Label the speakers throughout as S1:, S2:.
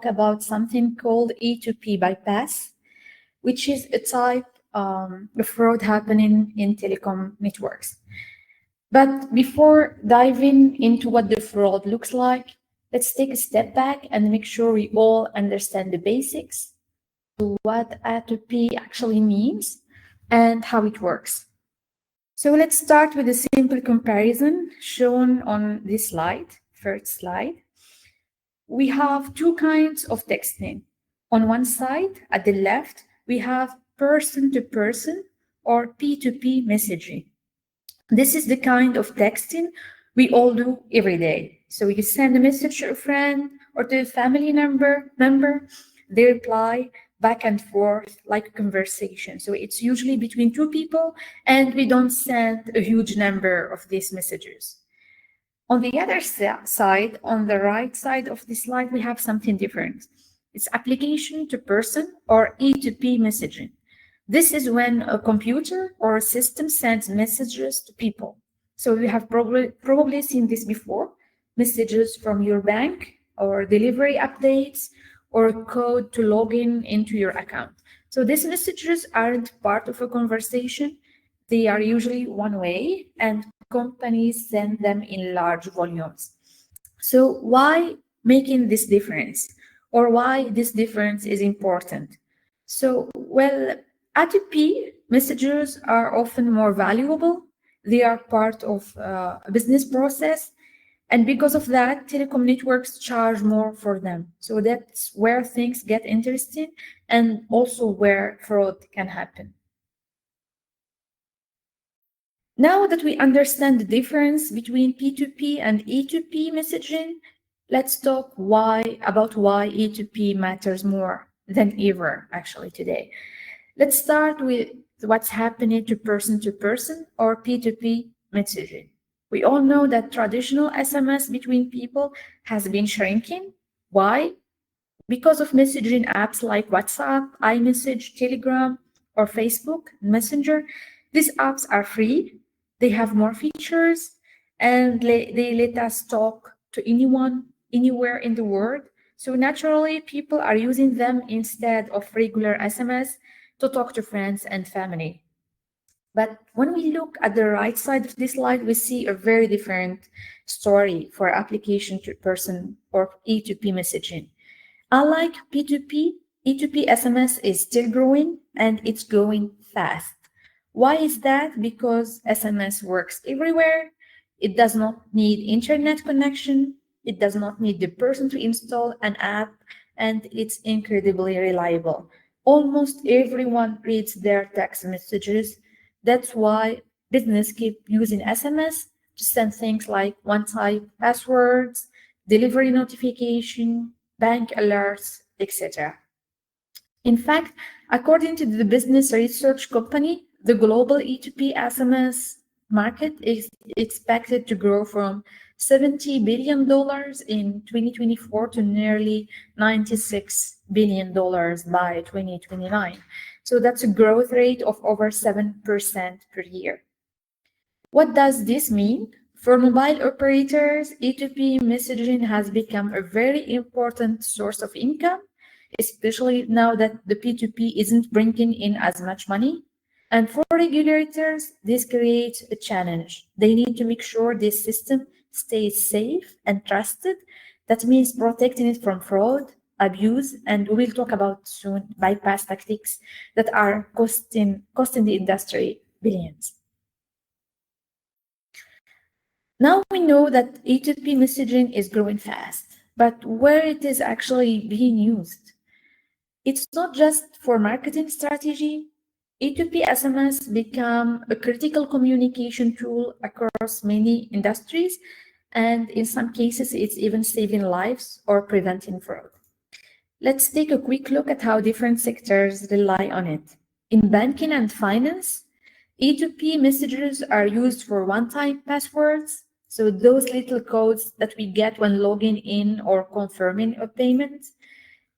S1: about something called A2P bypass, which is a type of fraud happening in telecom networks. But before diving into what the fraud looks like, let's take a step back and make sure we all understand the basics, what A2P actually means, and how it works. So let's start with a simple comparison shown on this slide, first slide. We have two kinds of texting. On one side, at the left, we have person-to-person or P2P messaging. This is the kind of texting we all do every day. So you send a message to a friend or to a family member, they reply back and forth like a conversation. So it's usually between two people, and we don't send a huge number of these messages. On the other side, on the right side of the slide, we have something different. It's application to person or A2P messaging. This is when a computer or a system sends messages to people. So you have probably seen this before, messages from your bank or delivery updates or code to log in into your account. So these messages aren't part of a conversation. They are usually one way, and companies send them in large volumes. So why making this difference, or why this difference is important? So, well, A2P messages are often more valuable. They are part of a business process. And because of that, telecom networks charge more for them. So that's where things get interesting and also where fraud can happen. Now that we understand the difference between P2P and A2P messaging, let's talk about why A2P matters more than ever actually today. Let's start with what's happening to person or P2P messaging. We all know that traditional SMS between people has been shrinking. Why? Because of messaging apps like WhatsApp, iMessage, Telegram, or Facebook Messenger. These apps are free, they have more features, and they let us talk to anyone, anywhere in the world. So naturally, people are using them instead of regular SMS to talk to friends and family. But when we look at the right side of this slide, we see a very different story for application to person or A2P messaging. Unlike P2P, A2P SMS is still growing, and it's growing fast. Why is that? Because SMS works everywhere. It does not need internet connection. It does not need the person to install an app, and it's incredibly reliable. Almost everyone reads their text messages. That's why business keep using SMS to send things like one-time passwords, delivery notification, bank alerts, etc. In fact, according to the business research company, the global A2P SMS market is expected to grow from $70 billion in 2024 to nearly $96 billion by 2029. So that's a growth rate of over 7% per year. What does this mean? For mobile operators, A2P messaging has become a very important source of income, especially now that the P2P isn't bringing in as much money. And for regulators, this creates a challenge. They need to make sure this system stays safe and trusted. That means protecting it from fraud, abuse, and we will talk about soon bypass tactics that are costing the industry billions. Now we know that A2P messaging is growing fast, but where it is actually being used? It's not just for marketing strategy. A2P SMS become a critical communication tool across many industries, and in some cases, it's even saving lives or preventing fraud. Let's take a quick look at how different sectors rely on it. In banking and finance, A2P messages are used for one-time passwords, so those little codes that we get when logging in or confirming a payment.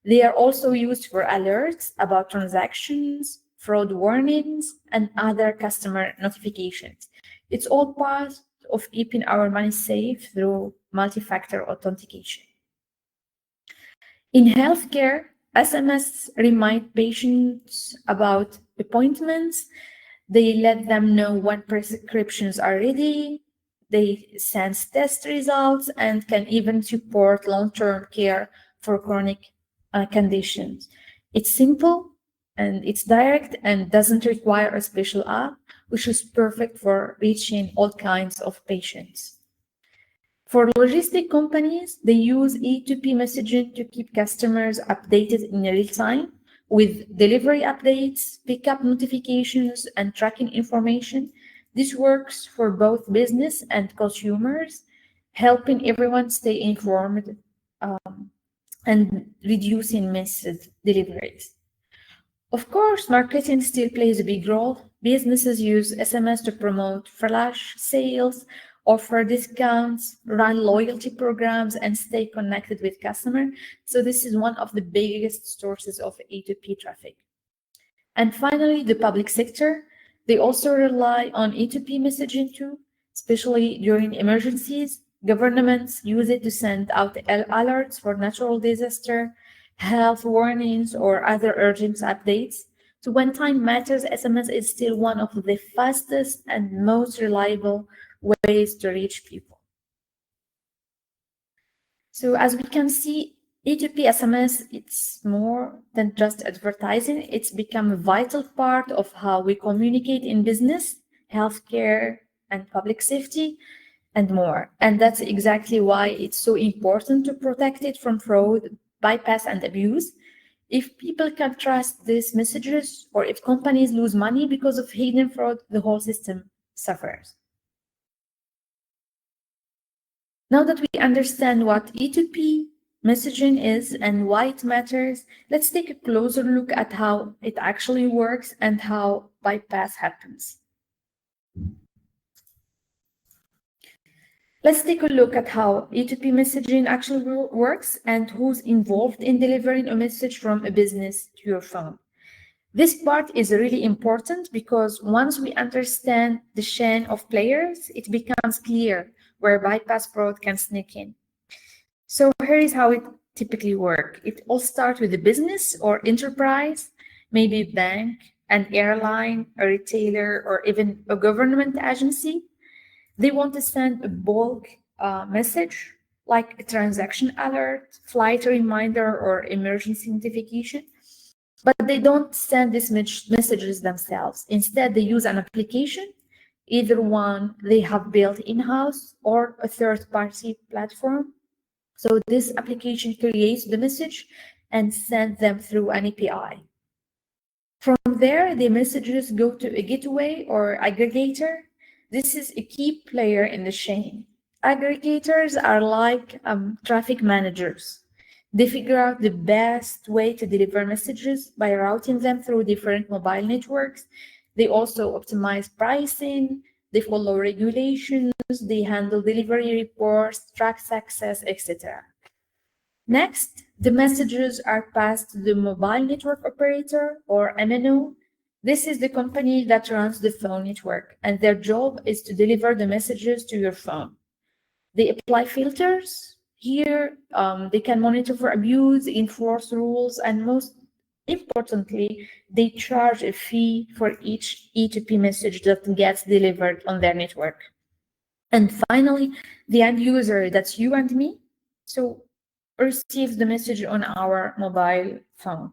S1: They are also used for alerts about transactions, fraud warnings, and other customer notifications. It's all part of keeping our money safe through multi-factor authentication. In healthcare, SMS remind patients about appointments. They let them know when prescriptions are ready. They sense test results and can even support long-term care for chronic conditions. It's simple and it's direct and doesn't require a special app, which is perfect for reaching all kinds of patients. For logistic companies, they use A2P messaging to keep customers updated in real time with delivery updates, pickup notifications, and tracking information. This works for both business and consumers, helping everyone stay informed and reducing missed deliveries. Of course, marketing still plays a big role. Businesses use SMS to promote flash sales, offer discounts, run loyalty programs, and stay connected with customers. So this is one of the biggest sources of A2P traffic. And finally, the public sector. They also rely on A2P messaging too, especially during emergencies. Governments use it to send out alerts for natural disaster, health warnings, or other urgent updates. So when time matters, SMS is still one of the fastest and most reliable ways to reach people. So as we can see, A2P SMS, it's more than just advertising. It's become a vital part of how we communicate in business, healthcare, and public safety, and more. And that's exactly why it's so important to protect it from fraud, bypass, and abuse. If people can trust these messages, or if companies lose money because of hidden fraud, the whole system suffers. Now that we understand what A2P messaging is and why it matters, let's take a closer look at how it actually works and how bypass happens. Let's take a look at how A2P messaging actually works and who's involved in delivering a message from a business to your phone. This part is really important because once we understand the chain of players, it becomes clear where bypass fraud can sneak in. So here is how it typically works. It all starts with a business or enterprise, maybe a bank, an airline, a retailer, or even a government agency. They want to send a bulk message like a transaction alert, flight reminder, or emergency notification. But they don't send these messages themselves. Instead, they use an application, either one they have built in-house or a third-party platform. So this application creates the message and sends them through an API. From there, the messages go to a gateway or aggregator. This is a key player in the chain. Aggregators are like traffic managers. They figure out the best way to deliver messages by routing them through different mobile networks. They also optimize pricing, they follow regulations, they handle delivery reports, track success, etc. Next, the messages are passed to the mobile network operator or MNO. This is the company that runs the phone network, and their job is to deliver the messages to your phone. They apply filters. Here, they can monitor for abuse, enforce rules, and most importantly, they charge a fee for each A2P message that gets delivered on their network. And finally, the end user, that's you and me, so receives the message on our mobile phone.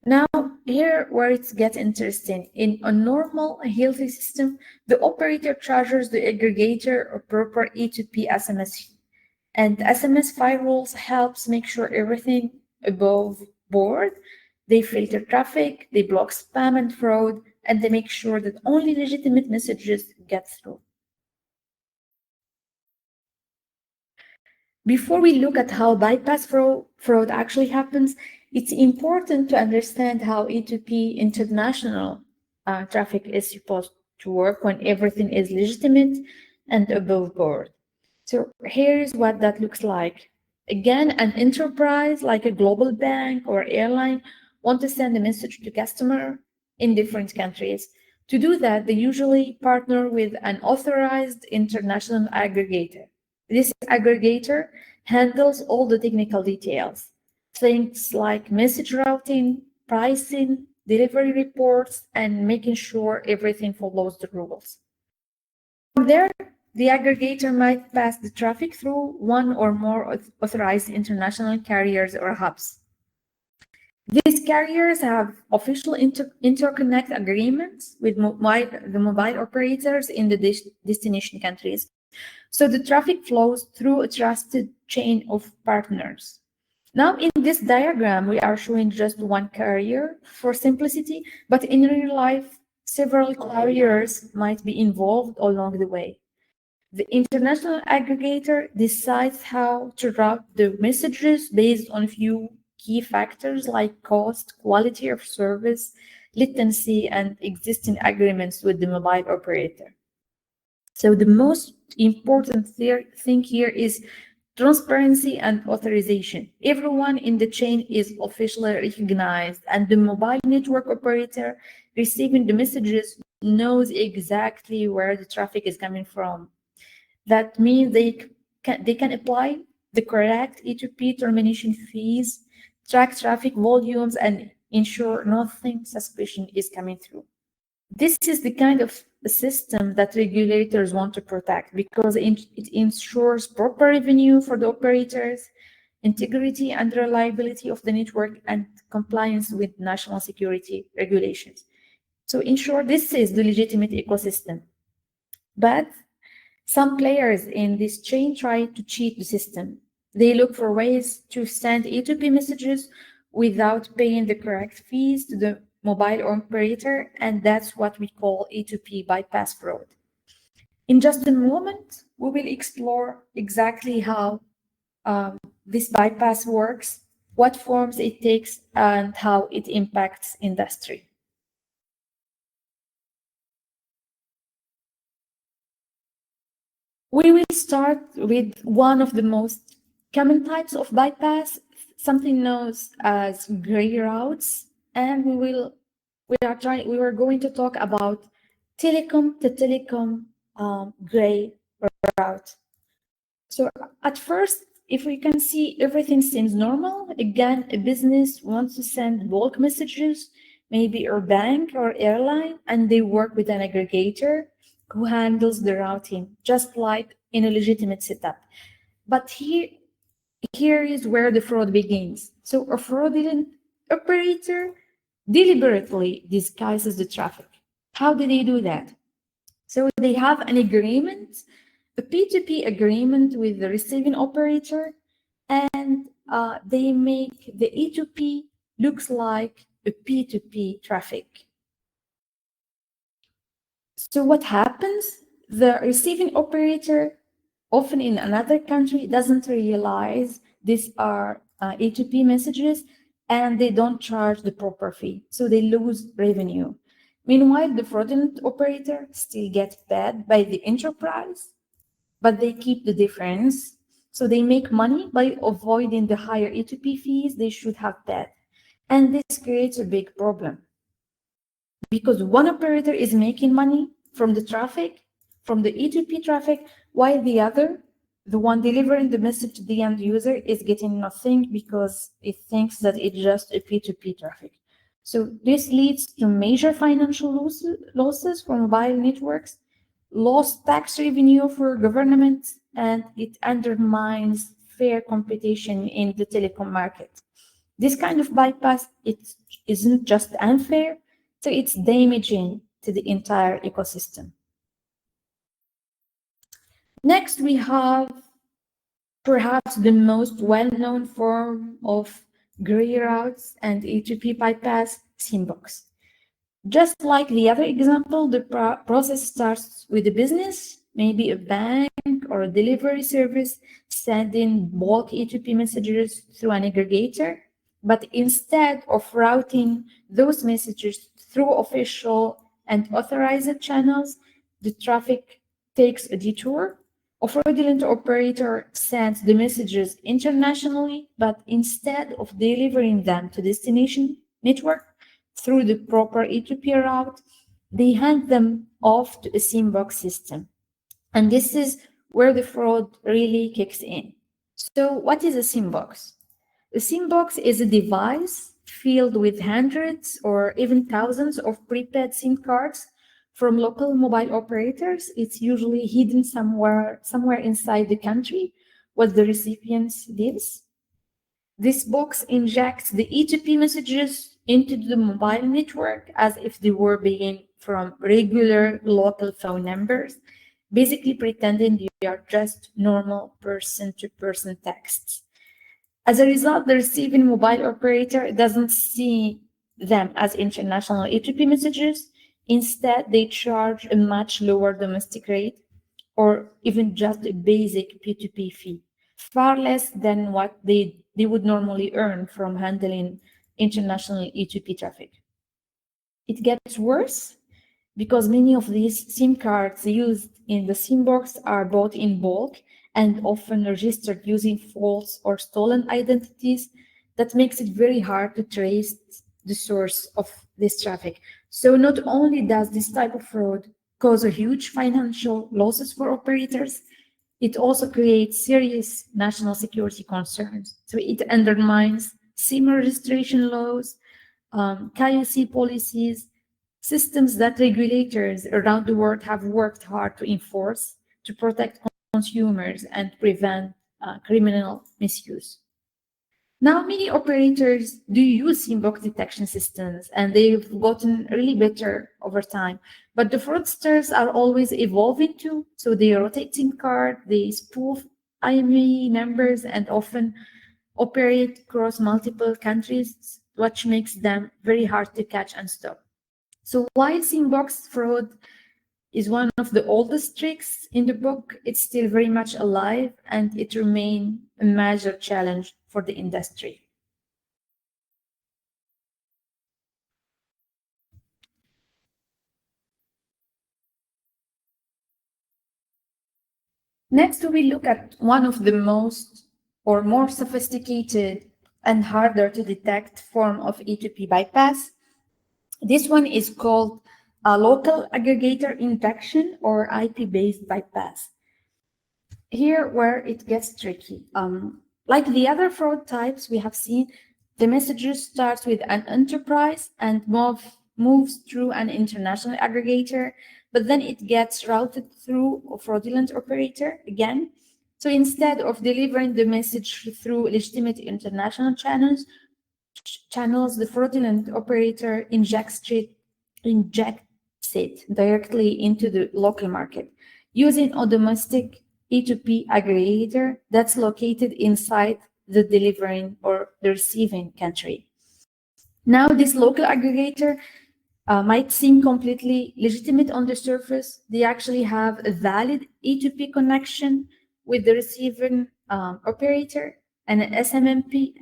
S1: Now, here where it gets interesting. In a normal, healthy system, the operator charges the aggregator a proper A2P SMS fee. And SMS firewalls helps make sure everything above board. They filter traffic, they block spam and fraud, and they make sure that only legitimate messages get through. Before we look at how bypass fraud actually happens, it's important to understand how A2P international traffic is supposed to work when everything is legitimate and above board. So here's what that looks like. Again, an enterprise like a global bank or airline want to send a message to customer in different countries. To do that, they usually partner with an authorized international aggregator. This aggregator handles all the technical details. things like message routing, pricing, delivery reports, and making sure everything follows the rules. From there, the aggregator might pass the traffic through one or more authorized international carriers or hubs. These carriers have official interconnect agreements with the mobile operators in the destination countries. So the traffic flows through a trusted chain of partners. Now, in this diagram, we are showing just one carrier for simplicity, but in real life, several carriers might be involved along the way. The international aggregator decides how to route the messages based on a few key factors like cost, quality of service, latency, and existing agreements with the mobile operator. So the most important thing here is transparency and authorization. Everyone in the chain is officially recognized, and the mobile network operator receiving the messages knows exactly where the traffic is coming from. That means they can apply the correct A2P termination fees, track traffic volumes, and ensure nothing suspicious is coming through. This is the kind of system that regulators want to protect because it ensures proper revenue for the operators, integrity and reliability of the network, and compliance with national security regulations. So in short, this is the legitimate ecosystem. But some players in this chain try to cheat the system. They look for ways to send A2P messages without paying the correct fees to the mobile operator, and that's what we call A2P bypass fraud. In just a moment, we will explore exactly how this bypass works, what forms it takes, and how it impacts industry. We will start with one of the most common types of bypass, something known as gray routes, and we are going to talk about telecom to telecom gray route. So at first, if we can see everything seems normal, again, a business wants to send bulk messages, maybe a bank or airline, and they work with an aggregator who handles the routing, just like in a legitimate setup. But here is where the fraud begins. So a fraudulent operator deliberately disguises the traffic. How do they do that? So they have an agreement, a P2P agreement with the receiving operator, and they make the A2P looks like a P2P traffic. So what happens? The receiving operator, often in another country, doesn't realize these are A2P messages, and they don't charge the proper fee. So they lose revenue. Meanwhile, the fraudulent operator still gets paid by the enterprise, but they keep the difference. So they make money by avoiding the higher A2P fees they should have paid. And this creates a big problem because one operator is making money from the traffic, from the A2P traffic, while the other, the one delivering the message to the end user, is getting nothing because it thinks that it's just a P2P traffic. So this leads to major financial losses for mobile networks, lost tax revenue for governments, and it undermines fair competition in the telecom market. This kind of bypass, it isn't just unfair, so it's damaging to the entire ecosystem. Next, we have perhaps the most well-known form of gray routes and A2P bypass, Simbox. Just like the other example, the process starts with a business, maybe a bank or a delivery service, sending bulk A2P messages through an aggregator. But instead of routing those messages through official and authorized channels, the traffic takes a detour. A fraudulent operator sends the messages internationally, but instead of delivering them to destination network through the proper A2P route, they hand them off to a Simbox system. And this is where the fraud really kicks in. So what is a Simbox? A SIM box is a device filled with hundreds or even thousands of prepaid SIM cards from local mobile operators. It's usually hidden somewhere inside the country where the recipient lives. This box injects the A2P messages into the mobile network as if they were being from regular local phone numbers, basically pretending they are just normal person-to-person texts. As a result, the receiving mobile operator doesn't see them as international A2P messages. Instead, they charge a much lower domestic rate or even just a basic P2P fee, far less than what they would normally earn from handling international E2P traffic. It gets worse because many of these SIM cards used in the SIM box are bought in bulk and often registered using false or stolen identities. That makes it very hard to trace the source of this traffic. So not only does this type of fraud cause a huge financial losses for operators, it also creates serious national security concerns. So it undermines SIM registration laws, KYC policies, systems that regulators around the world have worked hard to enforce to protect consumers and prevent criminal misuse. Now, many operators do use inbox detection systems, and they've gotten really better over time. But the fraudsters are always evolving too. So they rotate SIM card, they spoof IMEI numbers, and often operate across multiple countries, which makes them very hard to catch and stop. So while inbox fraud is one of the oldest tricks in the book, it's still very much alive and it remains a major challenge for the industry. Next, we look at one of the most or more sophisticated and harder to detect form of E2P bypass. This one is called a local aggregator injection or IP-based bypass. Here where it gets tricky. Like the other fraud types we have seen, the messages starts with an enterprise and moves through an international aggregator, but then it gets routed through a fraudulent operator again. So instead of delivering the message through legitimate international channels, the fraudulent operator injects it directly into the local market using a domestic E2P aggregator that's located inside the delivering or the receiving country. Now, this local aggregator might seem completely legitimate on the surface. They actually have a valid E2P connection with the receiving operator and an SMPP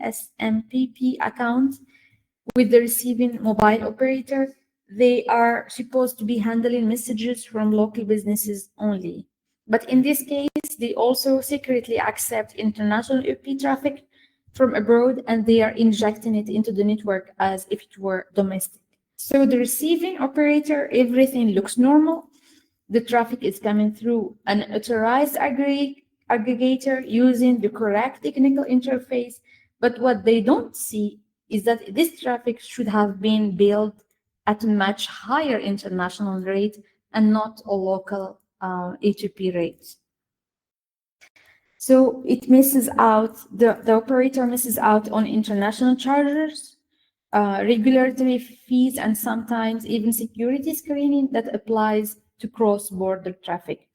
S1: account with the receiving mobile operator. They are supposed to be handling messages from local businesses only. But in this case, they also secretly accept international EP traffic from abroad and they are injecting it into the network as if it were domestic. So the receiving operator, everything looks normal. The traffic is coming through an authorized aggregator using the correct technical interface. But what they don't see is that this traffic should have been billed at a much higher international rate and not a local A2P rate. So it misses out, the operator misses out on international charges, regulatory fees, and sometimes even security screening that applies to cross-border traffic.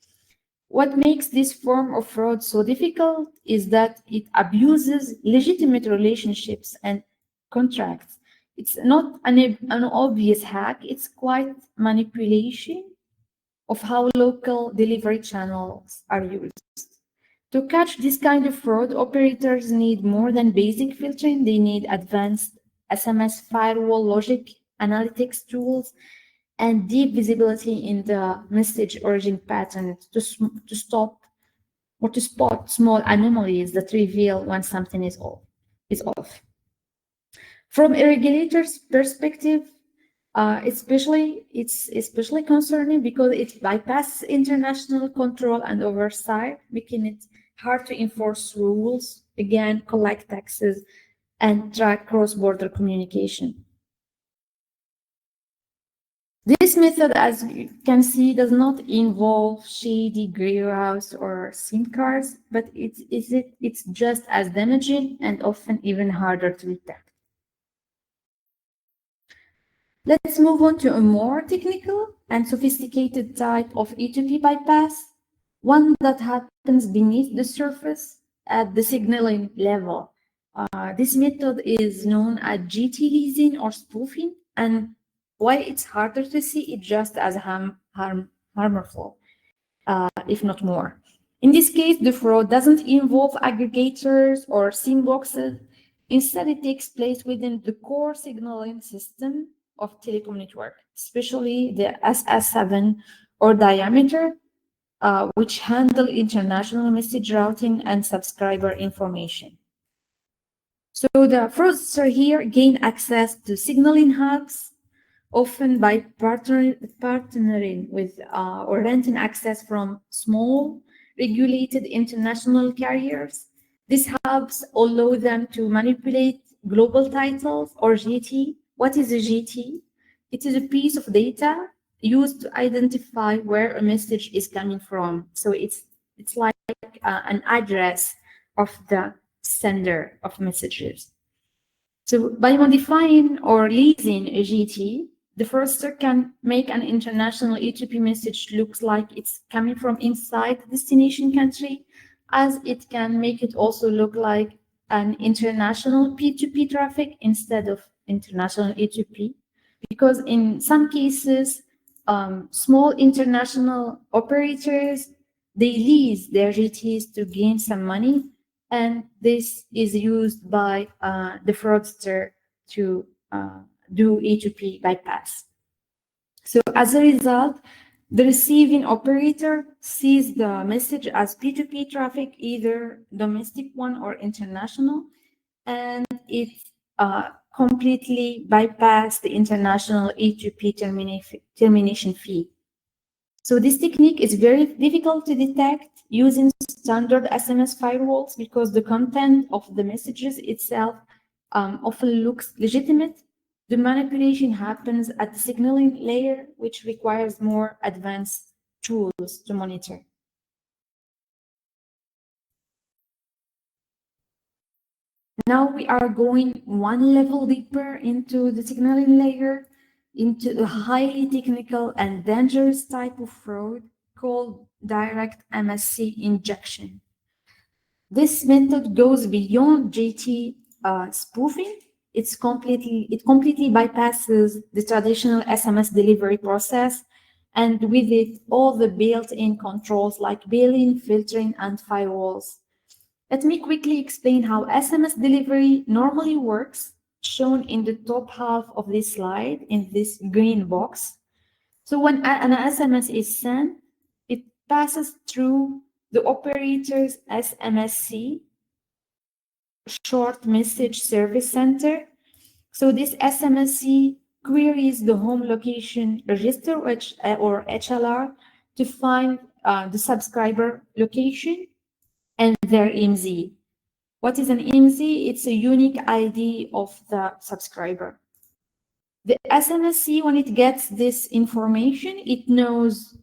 S1: What makes this form of fraud so difficult is that it abuses legitimate relationships and contracts. It's not an obvious hack, it's quite manipulation of how local delivery channels are used. To catch this kind of fraud, operators need more than basic filtering. They need advanced SMS firewall logic, analytics tools, and deep visibility in the message origin pattern to stop or to spot small anomalies that reveal when something is off. From a regulator's perspective, it's especially concerning because it bypasses international control and oversight, making it hard to enforce rules, again, collect taxes, and track cross-border communication. This method, as you can see, does not involve shady gray routes or SIM cards, but it's just as damaging and often even harder to detect. Let's move on to a more technical and sophisticated type of A2P bypass, one that happens beneath the surface at the signaling level. This method is known as GT leasing or spoofing, and while it's harder to see, it's just as harmful, if not more. In this case, the fraud doesn't involve aggregators or SIM boxes. Instead, it takes place within the core signaling system of telecom network, especially the SS7 or diameter, which handle international message routing and subscriber information. So the fraudster here gain access to signaling hubs, often by partnering with or renting access from small regulated international carriers. These hubs allow them to manipulate global titles or GT. What is a GT? It is a piece of data used to identify where a message is coming from. So it's like an address of the sender of messages. So by modifying or leasing a GT, the fraudster can make an international A2P message look like it's coming from inside the destination country, as it can make it also look like an international P2P traffic instead of international A2P. Because in some cases, small international operators, they lease their GTs to gain some money, and this is used by the fraudster to do A2P bypass. So as a result, the receiving operator sees the message as P2P traffic, either domestic one or international, and it completely bypass the international A2P termination fee. So this technique is very difficult to detect using standard SMS firewalls because the content of the messages itself often looks legitimate. The manipulation happens at the signaling layer, which requires more advanced tools to monitor. Now we are going one level deeper into the signaling layer, into a highly technical and dangerous type of fraud called direct MSC injection. This method goes beyond GT spoofing. It completely bypasses the traditional SMS delivery process, and with it, all the built-in controls like billing, filtering, and firewalls. Let me quickly explain how SMS delivery normally works, shown in the top half of this slide in this green box. So when an SMS is sent, it passes through the operator's SMSC, short message service center. So this SMSC queries the home location register or HLR to find the subscriber location and their IMZ. What is an IMZ? It's a unique ID of the subscriber. The SMSC, when it gets this information, it knows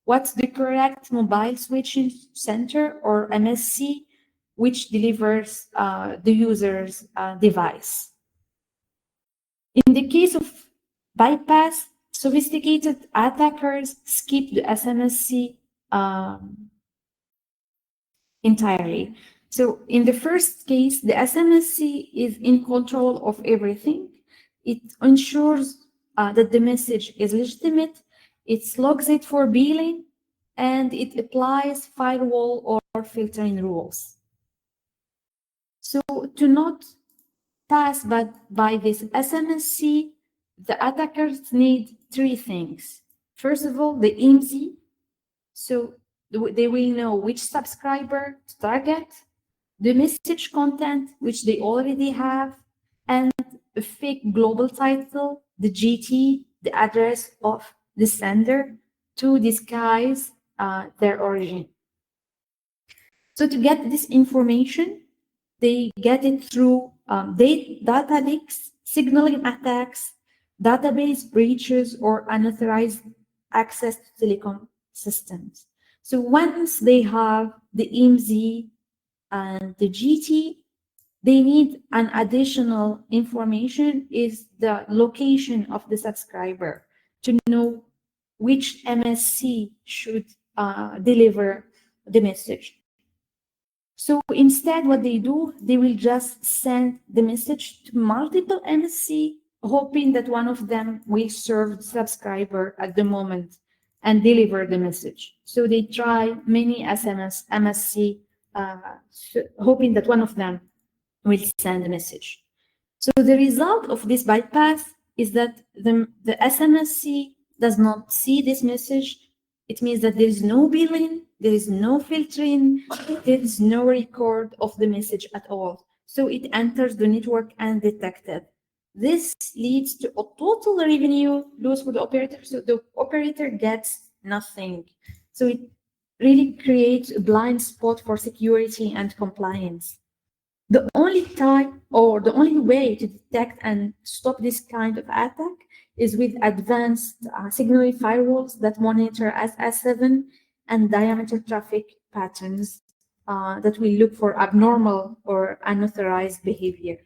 S1: what's the correct mobile switching center or MSC which delivers the user's device. In the case of bypass, sophisticated attackers skip the SMSC entirely. So in the first case, the SMSC is in control of everything. It ensures that the message is legitimate, it logs it for billing, and it applies firewall or filtering rules. So to not pass by this SMSC, the attackers need three things. First of all, the IMSI. So they will know which subscriber to target, the message content, which they already have, and a fake global title, the GT, the address of the sender, to disguise their origin. So to get this information, they get it through data leaks, signaling attacks, database breaches, or unauthorized access to telecom systems. So once they have the EMZ and the GT, they need an additional information is the location of the subscriber to know which MSC should deliver the message. So instead, what they do, they will just send the message to multiple MSC, hoping that one of them will serve the subscriber at the moment and deliver the message. So they try many MSC, hoping that one of them will send a message. So the result of this bypass is that the SMSC does not see this message. It means that there is no billing, there is no filtering, there is no record of the message at all. So it enters the network undetected. This leads to a total revenue loss for the operator. So the operator gets nothing. So it really creates a blind spot for security and compliance. The only time or the only way to detect and stop this kind of attack is with advanced signaling firewalls that monitor SS7 and diameter traffic patterns that will look for abnormal or unauthorized behavior.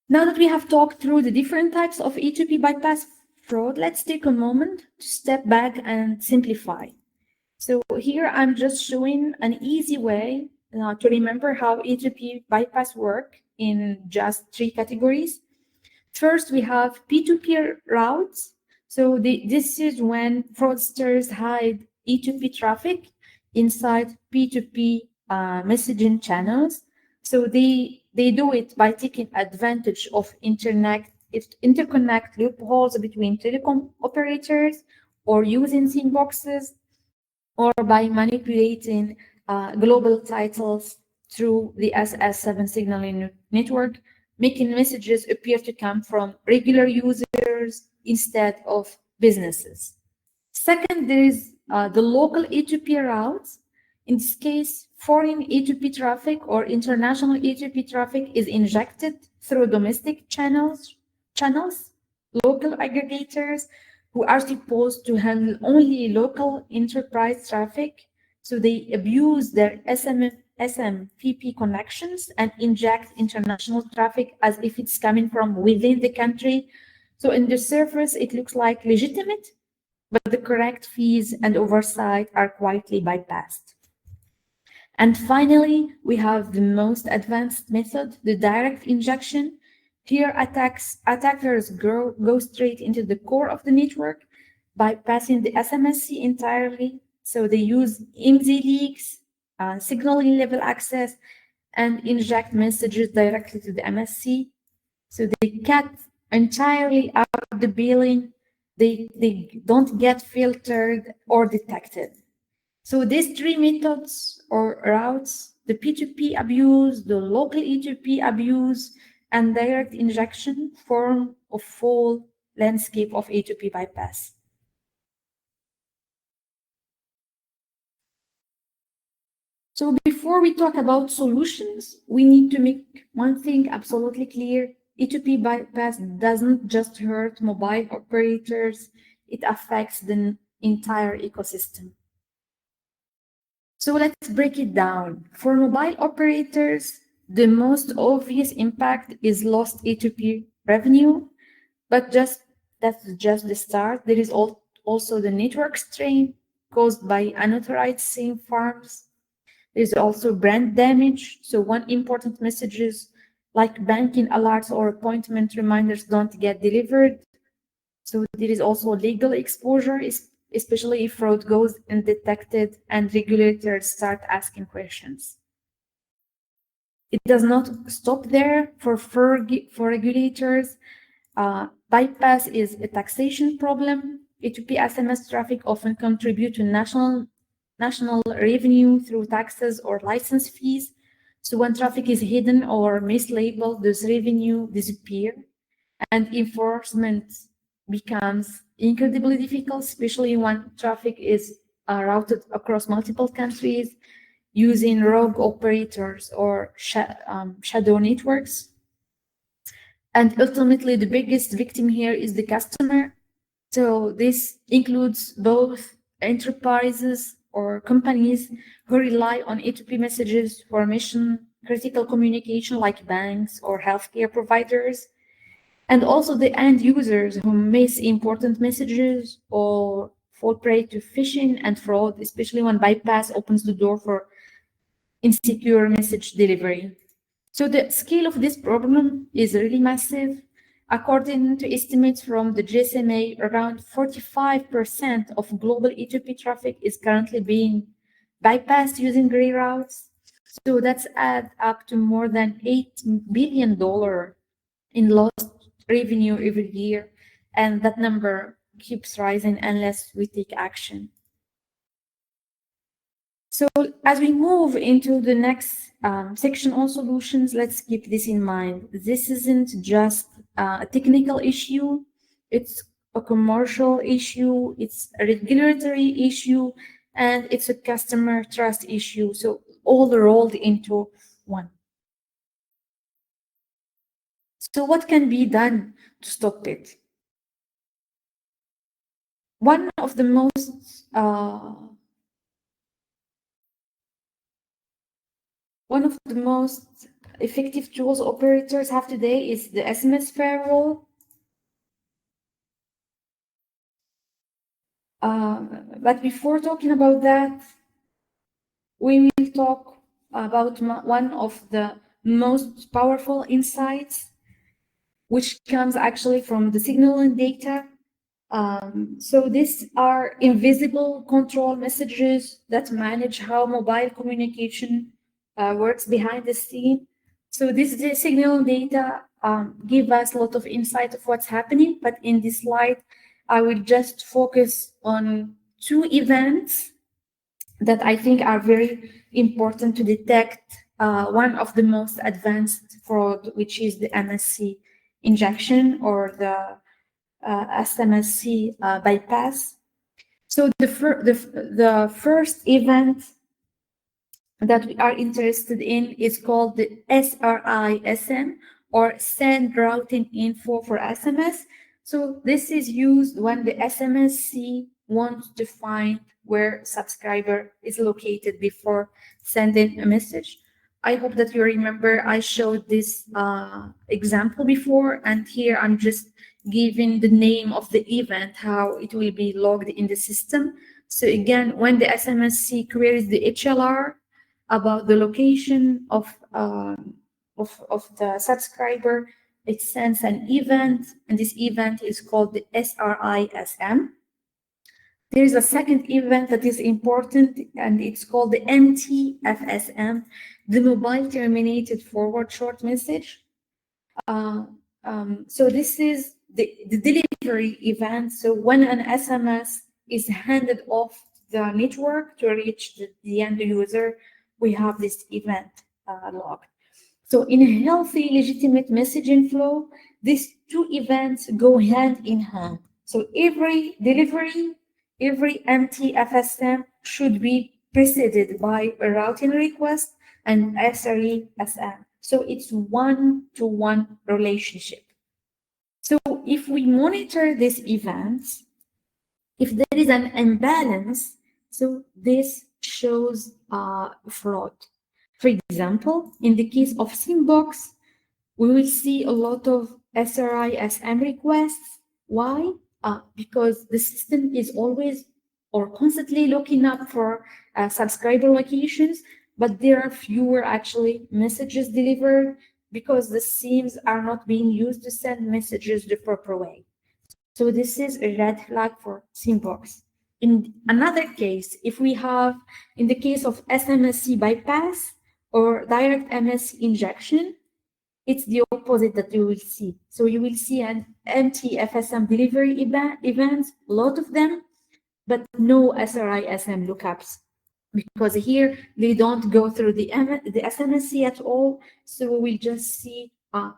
S1: Now that we have talked through the different types of A2P bypass fraud, let's take a moment to step back and simplify. So here I'm just showing an easy way to remember how A2P bypass work in just 3 categories. First, we have P2P routes. So this is when fraudsters hide E2P traffic inside P2P messaging channels. So they do it by taking advantage of interconnect loopholes between telecom operators or using sandboxes or by manipulating global titles through the SS7 signaling network, making messages appear to come from regular users instead of businesses. Second, there is the local A2P routes. In this case, foreign A2P traffic or international A2P traffic is injected through domestic channels, local aggregators who are supposed to handle only local enterprise traffic. So they abuse their SMTP connections and inject international traffic as if it's coming from within the country. So in the surface, it looks like legitimate, but the correct fees and oversight are quietly bypassed. And finally, we have the most advanced method, the direct injection. Here, attackers go straight into the core of the network, bypassing the SMSC entirely. So they use EMZ leaks, signaling level access, and inject messages directly to the MSC. So they cut entirely out the billing. They don't get filtered or detected. So these 3 methods or routes, the P2P abuse, the local E2P abuse, and direct injection form a full landscape of A2P bypass. So before we talk about solutions, we need to make one thing absolutely clear. A2P bypass doesn't just hurt mobile operators, it affects the entire ecosystem. So let's break it down. For mobile operators, the most obvious impact is lost A2P revenue, but that's just the start. There is also the network strain caused by unauthorized SIM farms. There's also brand damage. So when important messages like banking alerts or appointment reminders don't get delivered. So there is also legal exposure, especially if fraud goes undetected and regulators start asking questions. It does not stop there. For regulators, bypass is a taxation problem. A2P SMS traffic often contribute to national revenue through taxes or license fees. So when traffic is hidden or mislabeled, this revenue disappear, and enforcement becomes incredibly difficult, especially when traffic is routed across multiple countries using rogue operators or shadow networks. And ultimately, the biggest victim here is the customer. So this includes both enterprises or companies who rely on A2P messages for mission critical communication like banks or healthcare providers, and also the end users who miss important messages or fall prey to phishing and fraud, especially when bypass opens the door for insecure message delivery. So the scale of this problem is really massive. According to estimates from the GSMA, around 45% of global A2P traffic is currently being bypassed using gray routes. So that's add up to more than $8 billion in lost revenue every year. And that number keeps rising unless we take action. So as we move into the next section on solutions, let's keep this in mind. This isn't just a technical issue, it's a commercial issue, it's a regulatory issue, and it's a customer trust issue. So all rolled into one. So what can be done to stop it? One of the most effective tools operators have today is the SMS firewall. But before talking about that, we will talk about one of the most powerful insights, which comes actually from the signal and data. So these are invisible control messages that manage how mobile communication works behind the scene. So this signal data give us a lot of insight of what's happening, but in this slide, I will just focus on two events that I think are very important to detect one of the most advanced fraud, which is the MSC injection or the SMSC bypass. So the first event that we are interested in is called the SRISM, or Send Routing Info for SMS. So this is used when the SMSC wants to find where subscriber is located before sending a message. I hope that you remember I showed this example before, and here I'm just giving the name of the event, how it will be logged in the system. So again, when the SMSC queries the HLR about the location of the subscriber, it sends an event, and this event is called the SRISM. There is a second event that is important, and it's called the MTFSM, the Mobile Terminated Forward Short Message. So this is the delivery event. So when an SMS is handed off the network to reach the end user, we have this event log. So in a healthy, legitimate messaging flow, these two events go hand in hand. So every delivery, every MTFSM should be preceded by a routing request and SRESM. So it's one-to-one relationship. So if we monitor these events, if there is an imbalance, so this shows fraud. For example, in the case of Simbox, we will see a lot of SRISM requests. Why? Because the system is always or constantly looking up for subscriber locations, but there are fewer actually messages delivered because the SIMs are not being used to send messages the proper way. So this is a red flag for Simbox. In another case, if we have, in the case of SMSC bypass or direct MS injection, it's the opposite that you will see. So you will see an empty FSM delivery events, a lot of them, but no SRISM lookups, because here they don't go through the SMSC at all. So we will just see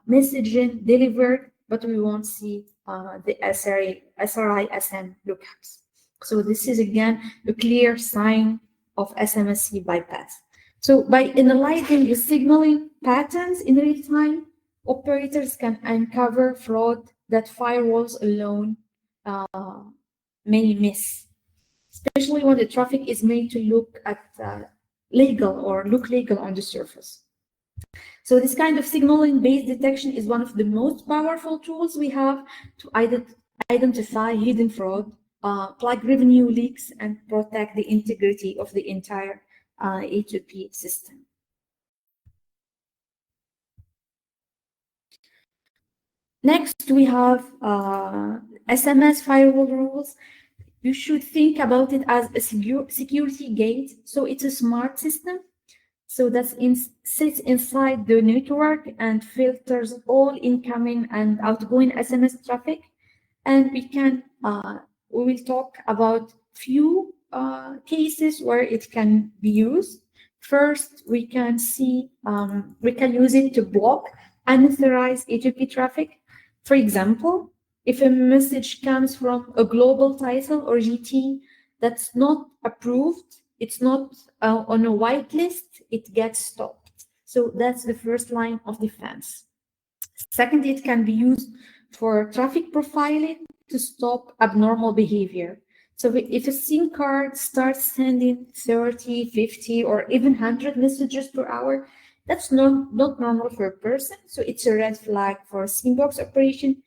S1: messaging delivered, but we won't see the SRISM lookups. So this is again a clear sign of SMSC bypass. So by analyzing the signaling patterns in real time, operators can uncover fraud that firewalls alone may miss, especially when the traffic is made to look legal on the surface. So this kind of signaling-based detection is one of the most powerful tools we have to identify hidden fraud, plug revenue leaks, and protect the integrity of the entire A2P system. Next, we have SMS firewall rules. You should think about it as a security gate. So it's a smart system. So that sits inside the network and filters all incoming and outgoing SMS traffic. And we will talk about few cases where it can be used. First, we can use it to block unauthorized A2P traffic. For example, if a message comes from a global title or GT that's not approved, it's not on a whitelist, it gets stopped. So that's the first line of defense. Second, it can be used for traffic profiling to stop abnormal behavior. So if a SIM card starts sending 30, 50, or even 100 messages per hour, that's not normal for a person. So it's a red flag for a SIM box operation,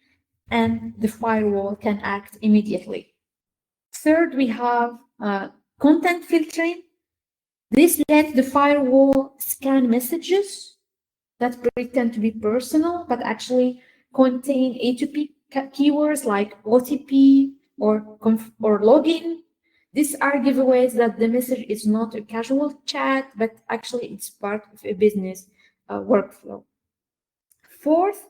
S1: and the firewall can act immediately. Third, we have content filtering. This lets the firewall scan messages that pretend to be personal, but actually contain A2P keywords like OTP or login. These are giveaways that the message is not a casual chat, but actually it's part of a business workflow. Fourth,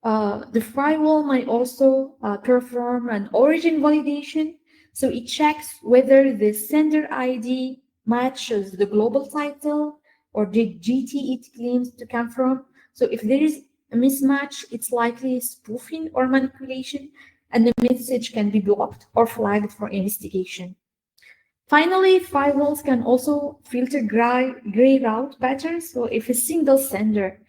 S1: the firewall might also perform an origin validation. So it checks whether the sender ID matches the global title or the GT it claims to come from. So if there is a mismatch, it's likely spoofing or manipulation, and the message can be blocked or flagged for investigation. Finally, firewalls can also filter gray route patterns. So if a single sender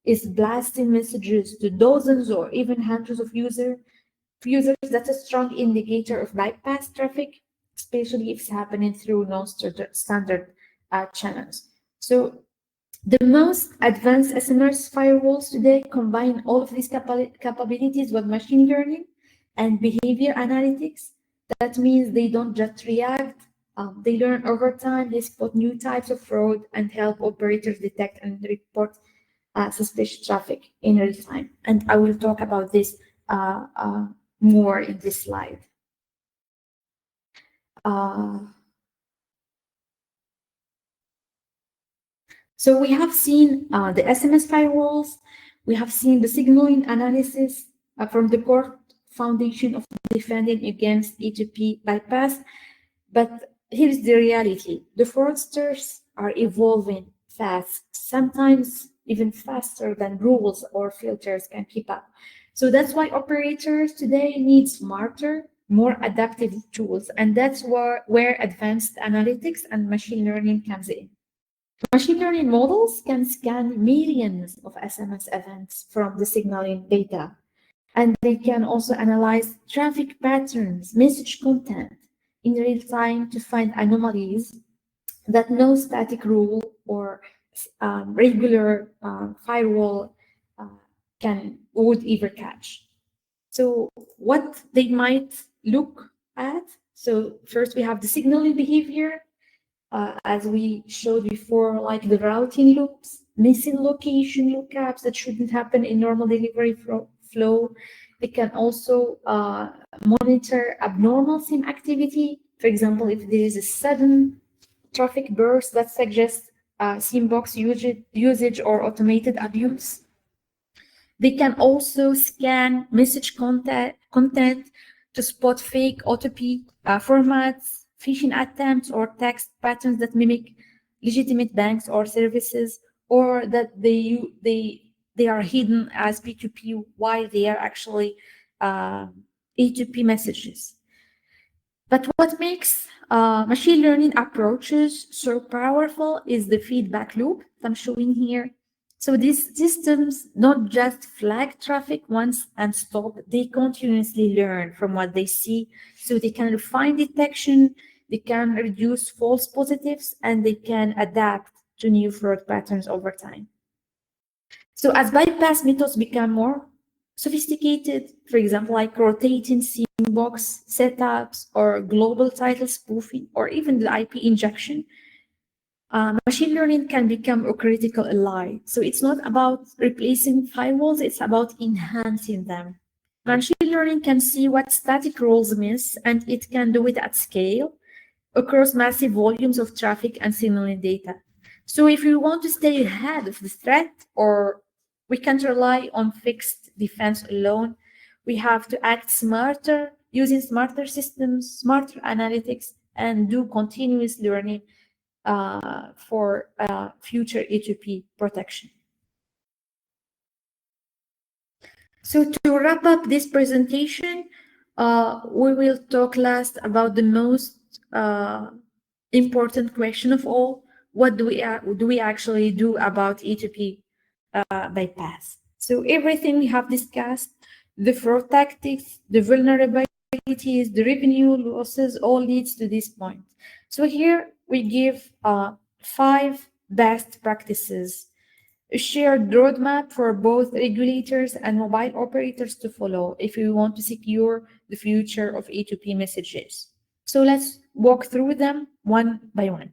S1: is blasting messages to dozens or even hundreds of users, that's a strong indicator of bypass traffic, especially if it's happening through non-standard channels. So the most advanced SMS firewalls today combine all of these capabilities with machine learning and behavior analytics. That means they don't just react, they learn over time, they spot new types of fraud and help operators detect and report suspicious traffic in real time. And I will talk about this more in this slide. So we have seen the SMS firewalls, we have seen the signaling analysis from the core foundation of defending against A2P bypass, but here's the reality. The fraudsters are evolving fast, sometimes even faster than rules or filters can keep up. So that's why operators today need smarter, more adaptive tools, and that's where advanced analytics and machine learning comes in. Machine learning models can scan millions of SMS events from the signaling data, and they can also analyze traffic patterns, message content in real time to find anomalies that no static rule or regular firewall would ever catch. So what they might look at, so first we have the signaling behavior, as we showed before, like the routing loops, missing location lookups that shouldn't happen in normal delivery flow. They can also monitor abnormal SIM activity. For example, if there is a sudden traffic burst that suggests SIM box usage or automated abuse. They can also scan message content to spot fake O2P formats, phishing attempts, or text patterns that mimic legitimate banks or services, or that they are hidden as P2P while they are actually A2P messages. But what makes machine learning approaches so powerful is the feedback loop that I'm showing here. So these systems not just flag traffic once and stop, they continuously learn from what they see. So they can refine detection, they can reduce false positives, and they can adapt to new fraud patterns over time. So as bypass methods become more sophisticated, for example, like rotating seam box setups or global title spoofing or even the IP injection, machine learning can become a critical ally. So it's not about replacing firewalls, it's about enhancing them. Machine learning can see what static rules miss, and it can do it at scale across massive volumes of traffic and signaling data. So if we want to stay ahead of the threat, or we can't rely on fixed defense alone, we have to act smarter, using smarter systems, smarter analytics, and do continuous learning for future A2P protection. So to wrap up this presentation, we will talk last about the most important question of all. What do we actually do about A2P bypass? So everything we have discussed, the fraud tactics, the vulnerabilities, the revenue losses, all leads to this point. So here we give 5 best practices, a shared roadmap for both regulators and mobile operators to follow if we want to secure the future of A2P messages. So let's walk through them one by one.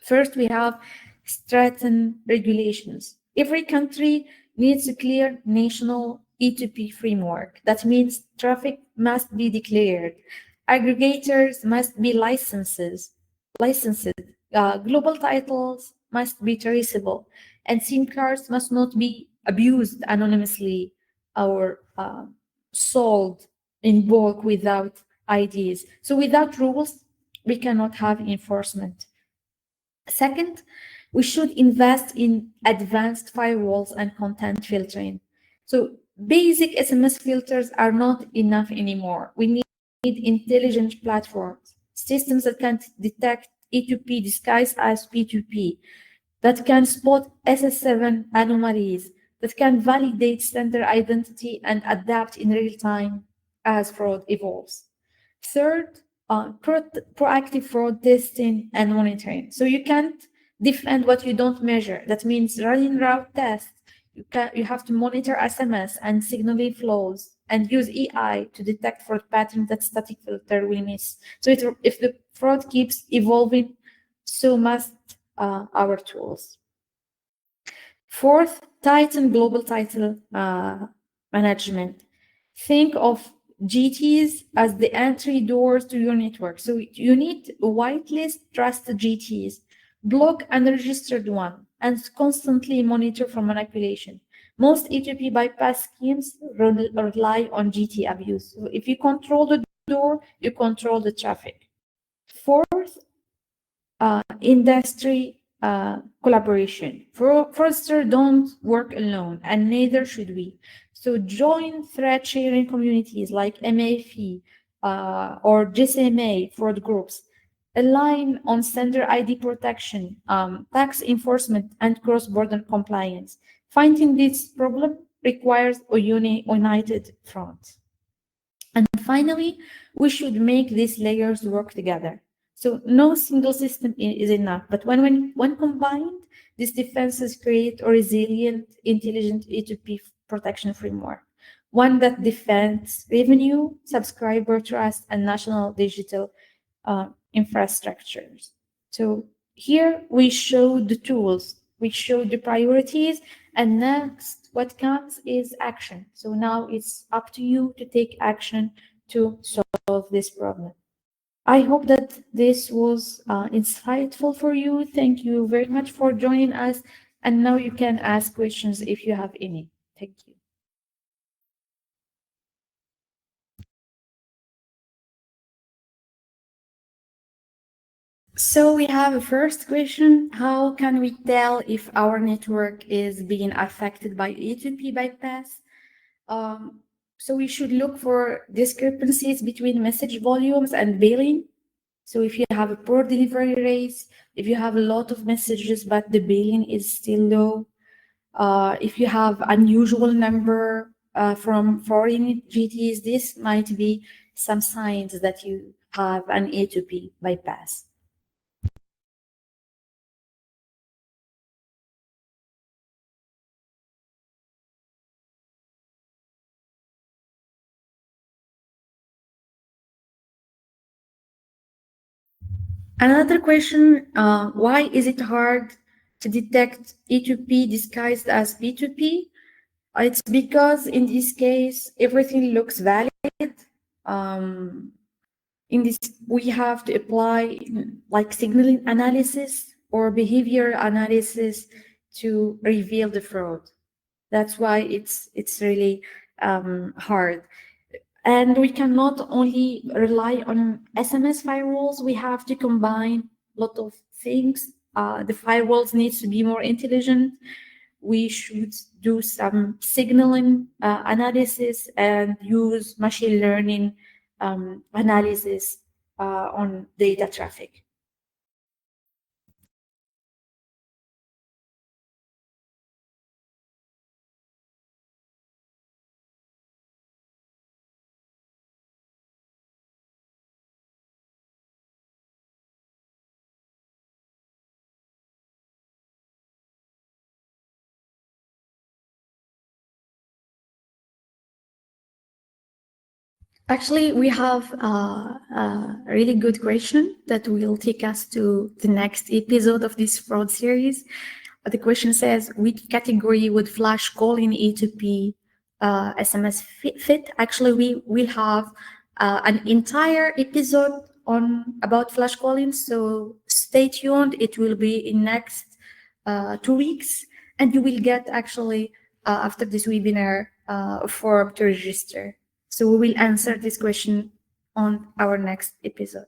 S1: First, we have strengthened regulations. Every country needs a clear national A2P framework. That means traffic must be declared. Aggregators must be licensed. Global titles must be traceable, and SIM cards must not be abused anonymously or sold in bulk without IDs. So without rules, we cannot have enforcement. Second, we should invest in advanced firewalls and content filtering. So basic SMS filters are not enough anymore. We need intelligent platforms, systems that can detect A2P disguised as P2P, that can spot SS7 anomalies, that can validate sender identity and adapt in real time as fraud evolves. Third, proactive fraud testing and monitoring. So you can't defend what you don't measure. That means running route tests. You have to monitor SMS and signaling flows and use AI to detect fraud patterns that static filter will miss. So if the fraud keeps evolving, so must our tools. Fourth, tighten global title management. Think of GTs as the entry doors to your network. So you need a whitelist trusted GTs, block unregistered one, and constantly monitor for manipulation. Most A2P bypass schemes rely on GT abuse. So if you control the door, you control the traffic. Fourth, industry collaboration. Fraudsters don't work alone, and neither should we. So join threat sharing communities like MAFE or GSMA fraud groups. Align on sender ID protection, tax enforcement, and cross-border compliance. Fighting this problem requires a united front. And finally, we should make these layers work together. So no single system is enough, but when combined, these defenses create a resilient, intelligent A2P protection framework, one that defends revenue, subscriber trust, and national digital infrastructures. So here we show the tools, we show the priorities, and next what comes is action. So now it's up to you to take action to solve this problem. I hope that this was insightful for you. Thank you very much for joining us. And now you can ask questions if you have any. Thank you. So we have a first question. How can we tell if our network is being affected by A2P bypass? So we should look for discrepancies between message volumes and billing. So if you have a poor delivery rates, if you have a lot of messages but the billing is still low, if you have unusual number from foreign GTs, this might be some signs that you have an A2P bypass. Another question, why is it hard to detect E2P disguised as P2P? It's because in this case, everything looks valid. In this, we have to apply like signaling analysis or behavior analysis to reveal the fraud. That's why it's really hard. And we cannot only rely on SMS firewalls. We have to combine a lot of things. The firewalls needs to be more intelligent. We should do some signaling analysis and use machine learning analysis on data traffic. Actually, we have a really good question that will take us to the next episode of this fraud series. The question says, which category would flash calling A2P SMS fit? Actually, we will have an entire episode on about flash calling, so stay tuned. It will be in next 2 weeks, and you will get actually after this webinar a form to register. So we will answer this question on our next episode.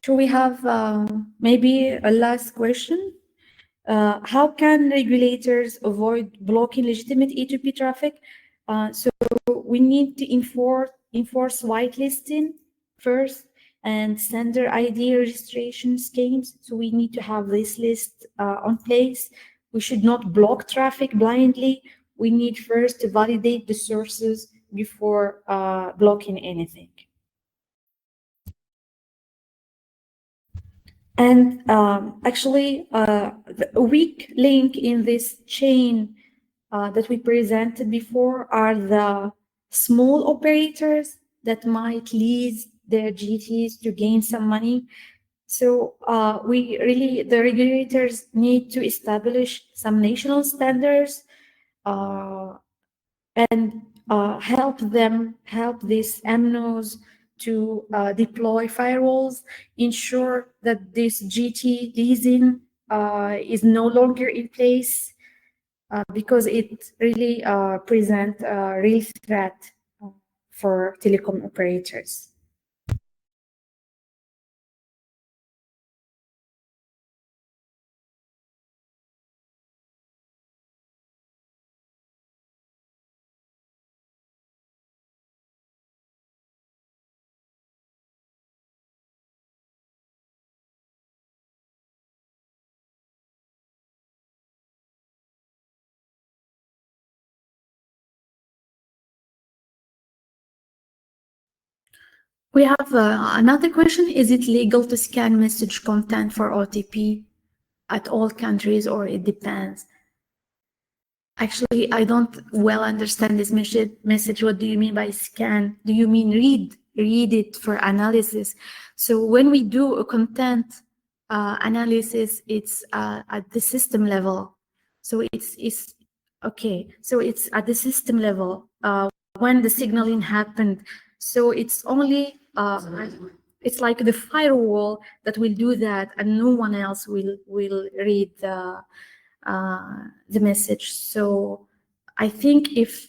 S1: Should we have maybe a last question? How can regulators avoid blocking legitimate A2P traffic? So we need to enforce whitelisting first and sender ID registration schemes. So we need to have this list on place. We should not block traffic blindly. We need first to validate the sources before blocking anything. And actually, a weak link in this chain that we presented before are the small operators that might lease their GTs to gain some money. So the regulators need to establish some national standards and help these MNOs to deploy firewalls, ensure that this GT leasing is no longer in place because it really presents a real threat for telecom operators. We have another question. Is it legal to scan message content for OTP at all countries, or it depends? Actually, I don't well understand this message. What do you mean by scan? Do you mean read it for analysis? So when we do a content analysis, it's at the system level. So it's okay. So it's at the system level when the signaling happened. So it's only it's like the firewall that will do that, and no one else will read the message. So
S2: I think if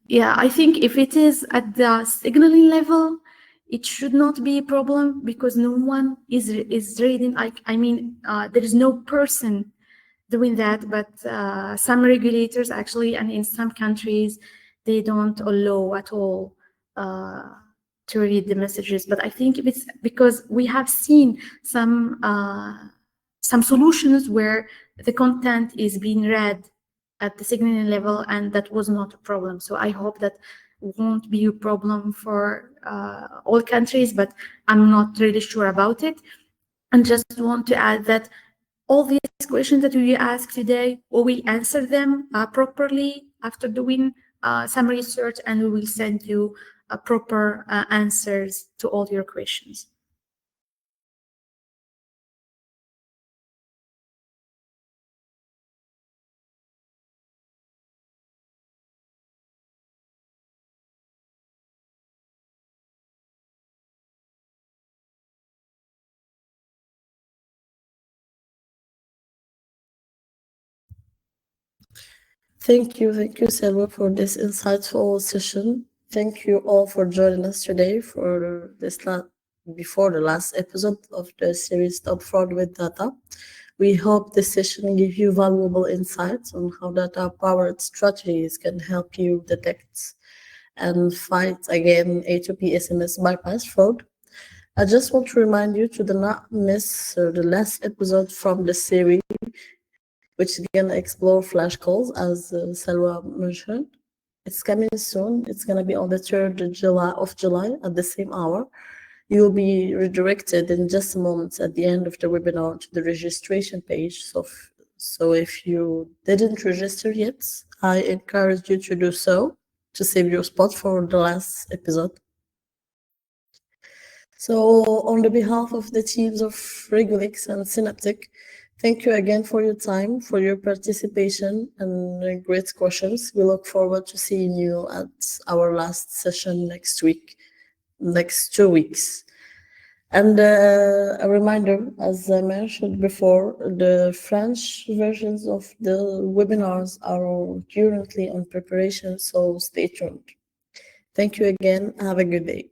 S2: yeah, I think if it is at the signaling level, it should not be a problem because no one is reading. I mean, there is no person doing that, but some regulators actually, and in some countries, they don't allow at all to read the messages. But I think it's because we have seen some solutions where the content is being read at the signaling level, and that was not a problem. So I hope that won't be a problem for all countries, but I'm not really sure about it. And just want to add that all these questions that we asked today, we will answer them properly after doing some research, and we will send you proper answers to all your questions.
S3: Thank you, Selma, for this insightful session. Thank you all for joining us today for this before the last episode of the series Stop Fraud with Data. We hope this session gives you valuable insights on how data-powered strategies can help you detect and fight again A2P SMS bypass fraud. I just want to remind you to not miss the last episode from the series, which is gonna explore flash calls, as Salwa mentioned. It's coming soon. It's gonna be on the 3rd of July at the same hour. You will be redirected in just a moment at the end of the webinar to the registration page. So if you didn't register yet, I encourage you to do so to save your spot for the last episode. So on the behalf of the teams of Regulix and Synaptic, thank you again for your time, for your participation and great questions. We look forward to seeing you at our last session next 2 weeks. And a reminder, as I mentioned before, the French versions of the webinars are currently on preparation, so stay tuned. Thank you again. Have a good day.